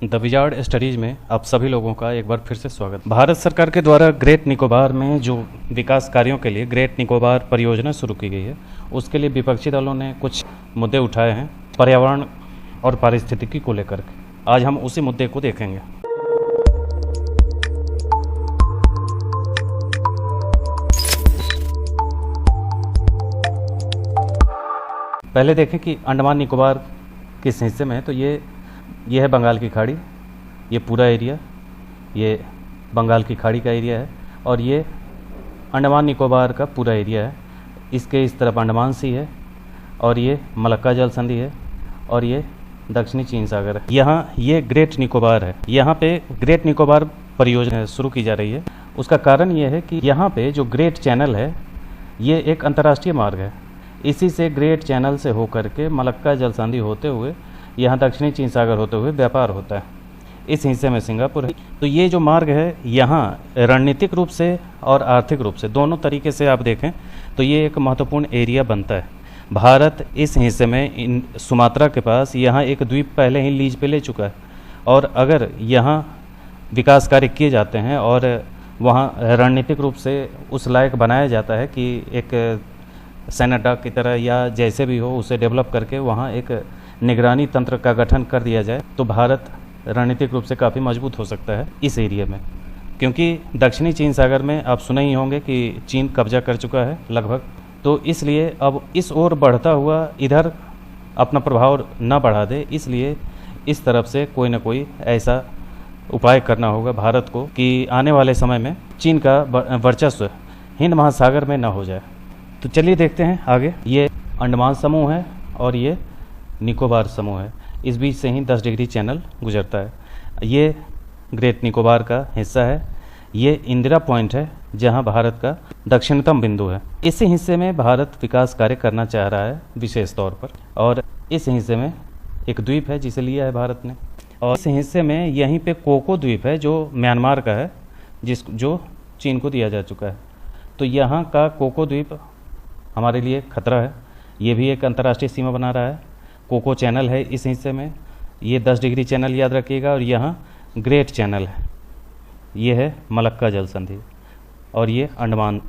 The wizard studies में आप सभी लोगों का एक बार फिर से स्वागत। भारत सरकार के द्वारा ग्रेट निकोबार में जो विकास कार्यों के लिए ग्रेट निकोबार परियोजना शुरू की गई है, उसके लिए विपक्षी दलों ने कुछ मुद्दे उठाए हैं पर्यावरण और पारिस्थितिकी को लेकर के। आज हम उसी मुद्दे को देखेंगे। पहले देखें कि अंडमान निकोबार किस हिस्से में है। तो ये है बंगाल की खाड़ी, ये पूरा एरिया, ये बंगाल की खाड़ी का एरिया है और ये अंडमान निकोबार का पूरा एरिया है। इसके इस तरफ अंडमान सी है और ये मलक्का जल संधि है और ये दक्षिणी चीन सागर है। यहाँ ये ग्रेट निकोबार है। यहाँ पे ग्रेट निकोबार परियोजना शुरू की जा रही है। उसका कारण ये है कि यहाँ पे जो ग्रेट चैनल है ये एक अंतर्राष्ट्रीय मार्ग है। इसी से ग्रेट चैनल से होकर के मलक्का जल संधि होते हुए यहाँ दक्षिणी चीन सागर होते हुए व्यापार होता है। इस हिस्से में सिंगापुर है। तो ये जो मार्ग है यहाँ रणनीतिक रूप से और आर्थिक रूप से दोनों तरीके से आप देखें तो ये एक महत्वपूर्ण एरिया बनता है। भारत इस हिस्से में सुमात्रा के पास यहाँ एक द्वीप पहले ही लीज पे ले चुका है और अगर यहाँ विकास कार्य किए जाते हैं और वहाँ रणनीतिक रूप से उस लायक बनाया जाता है कि एक सेनाडा की तरह या जैसे भी हो उसे डेवलप करके वहाँ एक निगरानी तंत्र का गठन कर दिया जाए तो भारत रणनीतिक रूप से काफ़ी मजबूत हो सकता है इस एरिया में। क्योंकि दक्षिणी चीन सागर में आप सुने ही होंगे कि चीन कब्जा कर चुका है लगभग, तो इसलिए अब इस ओर बढ़ता हुआ इधर अपना प्रभाव न बढ़ा दे, इसलिए इस तरफ से कोई ना कोई ऐसा उपाय करना होगा भारत को कि आने वाले समय में चीन का वर्चस्व हिंद महासागर में न हो जाए। तो चलिए देखते हैं आगे। ये अंडमान समूह है और ये निकोबार समूह है। इस बीच से ही 10 डिग्री चैनल गुजरता है। ये ग्रेट निकोबार का हिस्सा है। ये इंदिरा पॉइंट है जहां भारत का दक्षिणतम बिंदु है। इसी हिस्से में भारत विकास कार्य करना चाह रहा है विशेष तौर पर, और इस हिस्से में एक द्वीप है जिसे लिया है भारत ने। और इस हिस्से में यहीं पे कोको द्वीप है जो म्यांमार का है, जो चीन को दिया जा चुका है। तो यहाँ का कोको द्वीप हमारे लिए खतरा है। ये भी एक अंतर्राष्ट्रीय सीमा बना रहा है। कोको चैनल है इस हिस्से में। ये 10 डिग्री चैनल याद रखिएगा और यहाँ ग्रेट चैनल है। ये है मलक्का जल संधि और ये अंडमान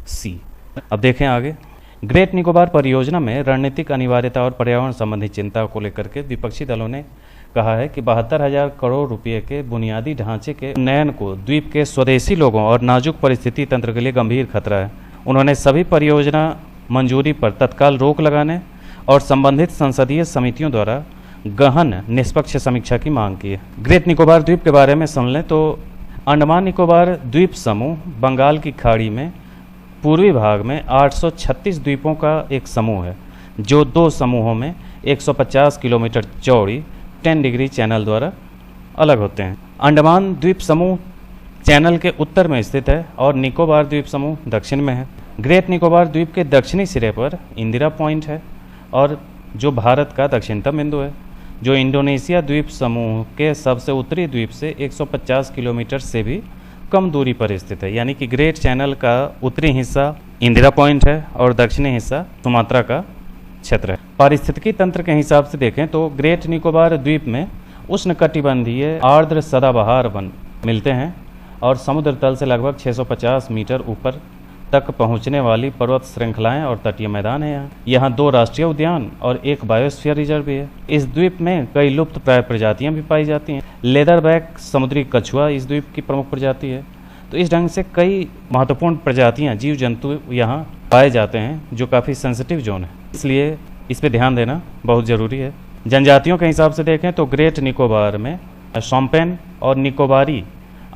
सी। अब देखें आगे। ग्रेट निकोबार परियोजना में रणनीतिक अनिवार्यता और पर्यावरण संबंधी चिंता को लेकर के विपक्षी दलों ने कहा है कि 72,000 करोड़ रुपये के बुनियादी ढांचे के उन्नयन को द्वीप के स्वदेशी लोगों और नाजुक परिस्थिति तंत्र के लिए गंभीर खतरा है। उन्होंने सभी परियोजना मंजूरी पर तत्काल रोक लगाने और संबंधित संसदीय समितियों द्वारा गहन निष्पक्ष समीक्षा की मांग की है। ग्रेट निकोबार द्वीप के बारे में सुन लें तो अंडमान निकोबार द्वीप समूह बंगाल की खाड़ी में पूर्वी भाग में 836 द्वीपों का एक समूह है जो 2 समूहों में 150 किलोमीटर चौड़ी 10 डिग्री चैनल द्वारा अलग होते हैं। अंडमान द्वीप समूह चैनल के उत्तर में स्थित है और निकोबार द्वीप समूह दक्षिण में है। ग्रेट निकोबार द्वीप के दक्षिणी सिरे पर इंदिरा पॉइंट है और जो भारत का दक्षिणतम बिंदु है, जो इंडोनेशिया द्वीप समूह के सबसे उत्तरी द्वीप से 150 किलोमीटर से भी कम दूरी पर स्थित है। यानी कि ग्रेट चैनल का उत्तरी हिस्सा इंदिरा पॉइंट है और दक्षिणी हिस्सा सुमात्रा का क्षेत्र है। पारिस्थितिकी तंत्र के हिसाब से देखें तो ग्रेट निकोबार द्वीप में उष्णकटिबंधीय आर्द्र सदाबहार वन मिलते हैं और समुद्र तल से लगभग 650 मीटर ऊपर तक पहुंचने वाली पर्वत श्रृंखलाएं और तटीय मैदान है। यहाँ 2 राष्ट्रीय उद्यान और एक बायोस्फीयर रिजर्व भी है। इस द्वीप में कई लुप्त प्राय प्रजातियां भी पाई जाती हैं। लेदरबैक समुद्री कछुआ इस द्वीप की प्रमुख प्रजाति है। तो इस ढंग से कई महत्वपूर्ण प्रजातियां, जीव जंतु यहाँ पाए जाते हैं जो काफ़ी सेंसिटिव जोन है, इसलिए इस पर ध्यान देना बहुत ज़रूरी है। जनजातियों के हिसाब से देखें तो ग्रेट निकोबार में शोम्पेन और निकोबारी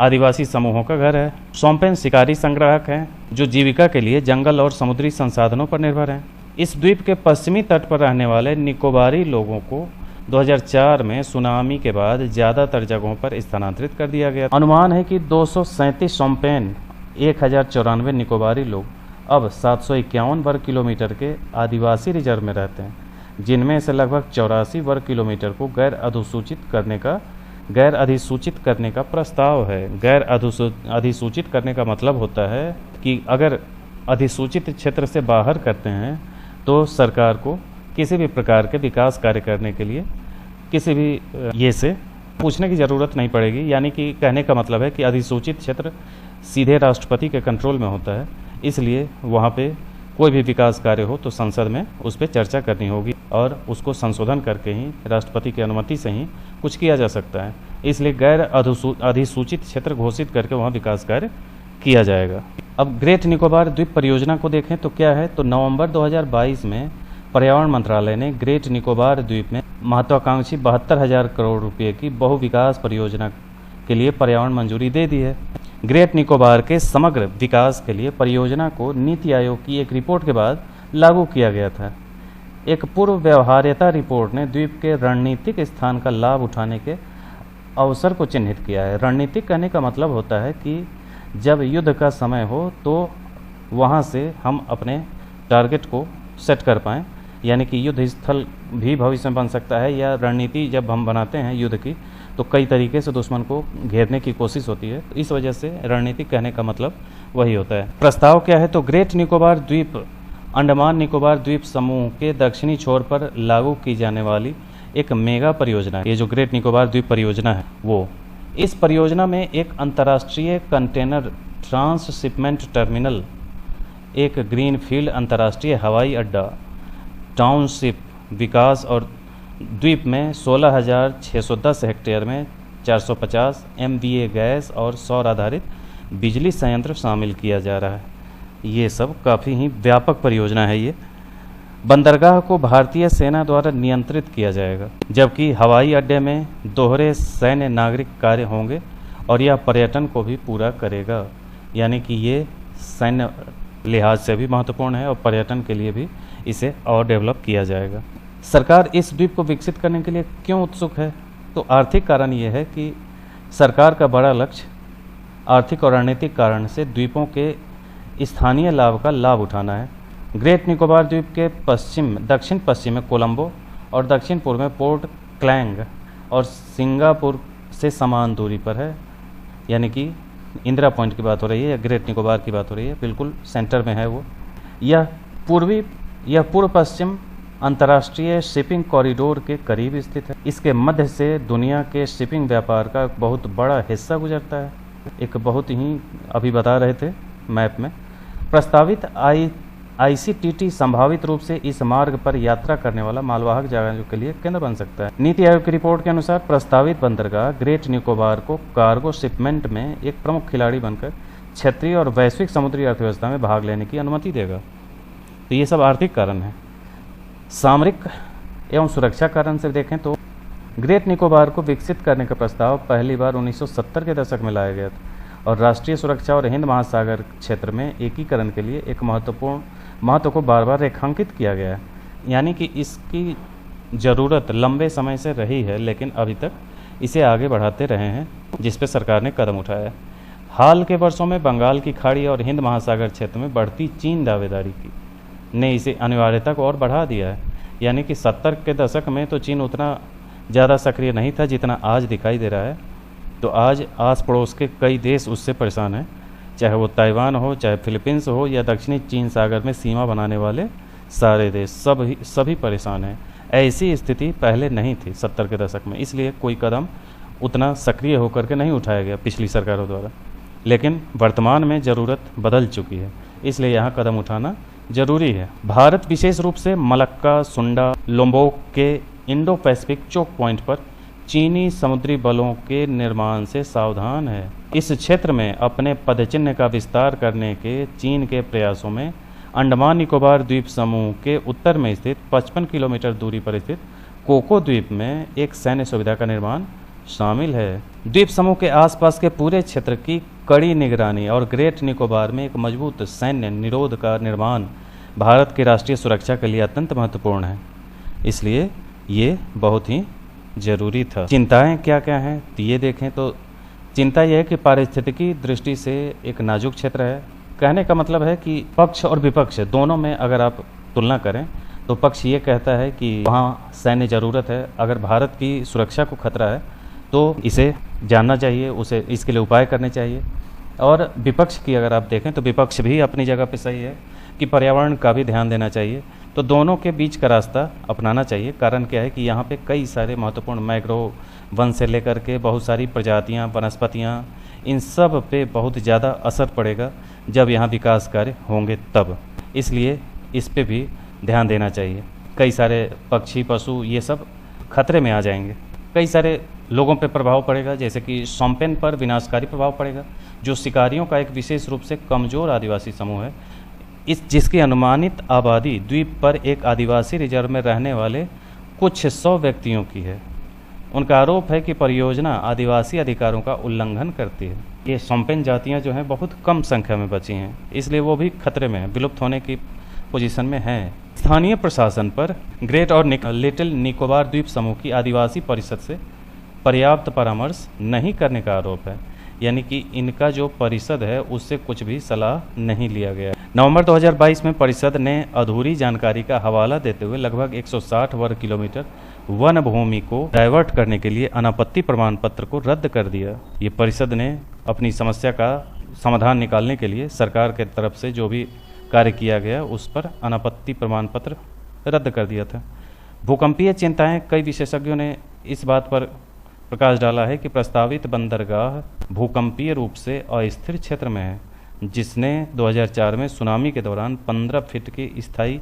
आदिवासी समूहों का घर है। शोम्पेन शिकारी संग्राहक हैं जो जीविका के लिए जंगल और समुद्री संसाधनों पर निर्भर हैं। इस द्वीप के पश्चिमी तट पर रहने वाले निकोबारी लोगों को 2004 में सुनामी के बाद ज़्यादातर जगहों पर स्थानांतरित कर दिया गया। अनुमान है कि 237 शोम्पेन 1094 निकोबारी लोग अब 751 वर्ग किलोमीटर के आदिवासी रिजर्व में रहते हैं, जिनमें से लगभग 84 वर्ग किलोमीटर को गैर अधिसूचित करने का प्रस्ताव है। गैर अधिसूचित करने का मतलब होता है कि अगर अधिसूचित क्षेत्र से बाहर करते हैं तो सरकार को किसी भी प्रकार के विकास कार्य करने के लिए किसी भी ये से पूछने की ज़रूरत नहीं पड़ेगी, यानी कि कहने का मतलब है कि अधिसूचित क्षेत्र सीधे राष्ट्रपति के कंट्रोल में होता है, इसलिए वहाँ पे कोई भी विकास कार्य हो तो संसद में उस पर चर्चा करनी होगी और उसको संशोधन करके ही राष्ट्रपति की अनुमति से ही कुछ किया जा सकता है। इसलिए गैर अधिसूचित क्षेत्र घोषित करके वहाँ विकास कार्य किया जाएगा। अब ग्रेट निकोबार द्वीप परियोजना को देखें तो क्या है, तो नवंबर 2022 में पर्यावरण मंत्रालय ने ग्रेट निकोबार द्वीप में महत्वाकांक्षी 72,000 करोड़ रुपए की बहु विकास परियोजना के लिए पर्यावरण मंजूरी दे दी है। ग्रेट निकोबार के समग्र विकास के लिए परियोजना को नीति आयोग की एक रिपोर्ट के बाद लागू किया गया था। एक पूर्व व्यवहार्यता रिपोर्ट ने द्वीप के रणनीतिक स्थान का लाभ उठाने के अवसर को चिन्हित किया है। रणनीतिक कहने का मतलब होता है कि जब युद्ध का समय हो तो वहाँ से हम अपने टारगेट को सेट कर पाएँ, यानी कि युद्ध स्थल भी भविष्य में बन सकता है, या रणनीति जब हम बनाते हैं युद्ध की तो कई तरीके से दुश्मन को घेरने की कोशिश होती है, तो इस वजह से रणनीतिक कहने का मतलब वही होता है। प्रस्ताव क्या है, तो ग्रेट निकोबार द्वीप अंडमान निकोबार द्वीप समूह के दक्षिणी छोर पर लागू की जाने वाली एक मेगा परियोजना है। ये जो ग्रेट निकोबार द्वीप परियोजना है वो, इस परियोजना में एक अंतर्राष्ट्रीय कंटेनर ट्रांसशिपमेंट टर्मिनल, एक ग्रीन फील्ड अंतर्राष्ट्रीय हवाई अड्डा, टाउनशिप विकास और द्वीप में 16,610 हेक्टेयर में 450 MVA गैस और सौर आधारित बिजली संयंत्र शामिल किया जा रहा है। ये सब काफ़ी ही व्यापक परियोजना है। ये बंदरगाह को भारतीय सेना द्वारा नियंत्रित किया जाएगा, जबकि हवाई अड्डे में दोहरे सैन्य नागरिक कार्य होंगे और यह पर्यटन को भी पूरा करेगा, यानी कि ये सैन्य लिहाज से भी महत्वपूर्ण है और पर्यटन के लिए भी इसे और डेवलप किया जाएगा। सरकार इस द्वीप को विकसित करने के लिए क्यों उत्सुक है, तो आर्थिक कारण ये है कि सरकार का बड़ा लक्ष्य आर्थिक और रणनीतिक कारण से द्वीपों के स्थानीय लाभ का लाभ उठाना है। ग्रेट निकोबार द्वीप के दक्षिण पश्चिम में कोलंबो और दक्षिण पूर्व में पोर्ट क्लैंग और सिंगापुर से समान दूरी पर है, यानी कि इंदिरा पॉइंट की बात हो रही है या ग्रेट निकोबार की बात हो रही है, बिल्कुल सेंटर में है वो। यह पूर्व पश्चिम अंतर्राष्ट्रीय शिपिंग कॉरिडोर के करीब स्थित है। इसके मध्य से दुनिया के शिपिंग व्यापार का बहुत बड़ा हिस्सा गुजरता है। एक बहुत ही अभी बता रहे थे मैप में, प्रस्तावित ICTT संभावित रूप से इस मार्ग पर यात्रा करने वाला मालवाहक जहाजों के लिए केंद्र बन सकता है। नीति आयोग की रिपोर्ट के अनुसार प्रस्तावित बंदरगाह ग्रेट निकोबार को कार्गो शिपमेंट में एक प्रमुख खिलाड़ी बनकर क्षेत्रीय और वैश्विक समुद्री अर्थव्यवस्था में भाग लेने की अनुमति देगा। तो ये सब आर्थिक कारण है। सामरिक एवं सुरक्षा कारण से देखें तो ग्रेट निकोबार को विकसित करने का प्रस्ताव पहली बार 1970 के दशक में लाया गया था और राष्ट्रीय सुरक्षा और हिंद महासागर क्षेत्र में एकीकरण के लिए एक महत्व को बार बार रेखांकित किया गया है, यानी कि इसकी ज़रूरत लंबे समय से रही है, लेकिन अभी तक इसे आगे बढ़ाते रहे हैं, जिस पर सरकार ने कदम उठाया है। हाल के वर्षों में बंगाल की खाड़ी और हिंद महासागर क्षेत्र में बढ़ती चीन दावेदारी की ने इसे अनिवार्यता को और बढ़ा दिया है, यानी कि 70 के दशक में तो चीन उतना ज़्यादा सक्रिय नहीं था जितना आज दिखाई दे रहा है। तो आज आस पड़ोस के कई देश उससे परेशान हैं, चाहे वो ताइवान हो, चाहे फिलीपींस हो या दक्षिणी चीन सागर में सीमा बनाने वाले सारे देश, सभी परेशान हैं। ऐसी स्थिति पहले नहीं थी 70 के दशक में, इसलिए कोई कदम उतना सक्रिय होकर के नहीं उठाया गया पिछली सरकारों द्वारा। लेकिन वर्तमान में ज़रूरत बदल चुकी है, इसलिए यहाँ कदम उठाना जरूरी है। भारत विशेष रूप से मलक्का, सुंडा, लोम्बोक के इंडो पैसिफिक चोक पॉइंट पर चीनी समुद्री बलों के निर्माण से सावधान है। इस क्षेत्र में अपने पदचिह्न का विस्तार करने के चीन के प्रयासों में अंडमान निकोबार द्वीप समूह के उत्तर में स्थित 55 किलोमीटर दूरी पर स्थित कोको द्वीप में एक सैन्य सुविधा का निर्माण शामिल है। द्वीप समूह के आसपास के पूरे क्षेत्र की कड़ी निगरानी और ग्रेट निकोबार में एक मजबूत सैन्य निरोध का निर्माण भारत की राष्ट्रीय सुरक्षा के लिए अत्यंत महत्वपूर्ण है, इसलिए ये बहुत ही ज़रूरी था। चिंताएं क्या क्या हैं तो ये देखें तो चिंता यह है कि पारिस्थितिकी दृष्टि से एक नाजुक क्षेत्र है। कहने का मतलब है कि पक्ष और विपक्ष दोनों में अगर आप तुलना करें तो पक्ष ये कहता है कि वहाँ सैन्य ज़रूरत है, अगर भारत की सुरक्षा को खतरा है तो इसे जानना चाहिए, उसे इसके लिए उपाय करने चाहिए। और विपक्ष की अगर आप देखें तो विपक्ष भी अपनी जगह पे सही है कि पर्यावरण का भी ध्यान देना चाहिए, तो दोनों के बीच का रास्ता अपनाना चाहिए। कारण क्या है कि यहाँ पे कई सारे महत्वपूर्ण मैंग्रोव वन से लेकर के बहुत सारी प्रजातियाँ, वनस्पतियाँ, इन सब पे बहुत ज़्यादा असर पड़ेगा जब यहाँ विकास कार्य होंगे तब। इसलिए इस पे भी ध्यान देना चाहिए। कई सारे पक्षी, पशु, ये सब खतरे में आ जाएंगे। कई सारे लोगों पे प्रभाव पड़ेगा, जैसे कि शोम्पेन पर विनाशकारी प्रभाव पड़ेगा, जो शिकारियों का एक विशेष रूप से कमज़ोर आदिवासी समूह है, जिसकी अनुमानित आबादी द्वीप पर एक आदिवासी रिजर्व में रहने वाले कुछ 100 व्यक्तियों की है। उनका आरोप है कि परियोजना आदिवासी अधिकारों का उल्लंघन करती है। ये शोम्पेन जातियाँ जो हैं बहुत कम संख्या में बची हैं, इसलिए वो भी खतरे में हैं, विलुप्त होने की पोजीशन में हैं। स्थानीय प्रशासन पर ग्रेट और लिटिल निकोबार द्वीप समूह की आदिवासी परिषद से पर्याप्त परामर्श नहीं करने का आरोप है, यानी कि इनका जो परिषद है उससे कुछ भी सलाह नहीं लिया गया। नवंबर 2022 में परिषद ने अधूरी जानकारी का हवाला देते हुए लगभग 160 वर्ग किलोमीटर वन भूमि को डाइवर्ट करने के लिए अनापत्ति प्रमाण पत्र को रद्द कर दिया। ये परिषद ने अपनी समस्या का समाधान निकालने के लिए सरकार के तरफ से जो भी कार्य किया गया उस पर अनापत्ति प्रमाण पत्र रद्द कर दिया था। भूकंपीय चिंताएं, कई विशेषज्ञों ने इस बात पर प्रकाश डाला है कि प्रस्तावित बंदरगाह भूकंपीय रूप से अस्थिर क्षेत्र में है, जिसने 2004 में सुनामी के दौरान 15 फीट की स्थायी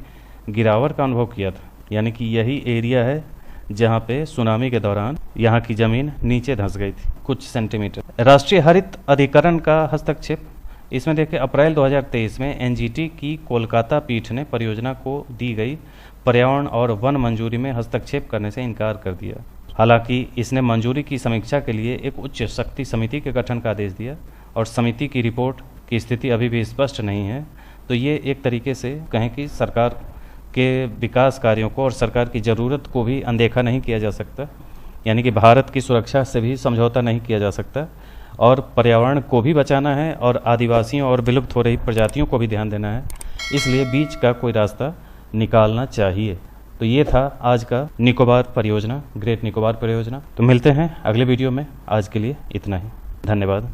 गिरावट का अनुभव किया था। यानी कि यही एरिया है जहां पे सुनामी के दौरान यहां की ज़मीन नीचे धंस गई थी कुछ सेंटीमीटर। राष्ट्रीय हरित अधिकरण का हस्तक्षेप, इसमें देखिए अप्रैल 2023 में एनजीटी की कोलकाता पीठ ने परियोजना को दी गई पर्यावरण और वन मंजूरी में हस्तक्षेप करने से इनकार कर दिया। हालांकि इसने मंजूरी की समीक्षा के लिए एक उच्च शक्ति समिति के गठन का आदेश दिया और समिति की रिपोर्ट की स्थिति अभी भी स्पष्ट नहीं है। तो ये एक तरीके से कहें कि सरकार के विकास कार्यों को और सरकार की ज़रूरत को भी अनदेखा नहीं किया जा सकता, यानी कि भारत की सुरक्षा से भी समझौता नहीं किया जा सकता और पर्यावरण को भी बचाना है और आदिवासियों और विलुप्त हो रही प्रजातियों को भी ध्यान देना है। इसलिए बीच का कोई रास्ता निकालना चाहिए। तो ये था आज का निकोबार परियोजना, ग्रेट निकोबार परियोजना। तो मिलते हैं अगले वीडियो में। आज के लिए इतना ही, धन्यवाद।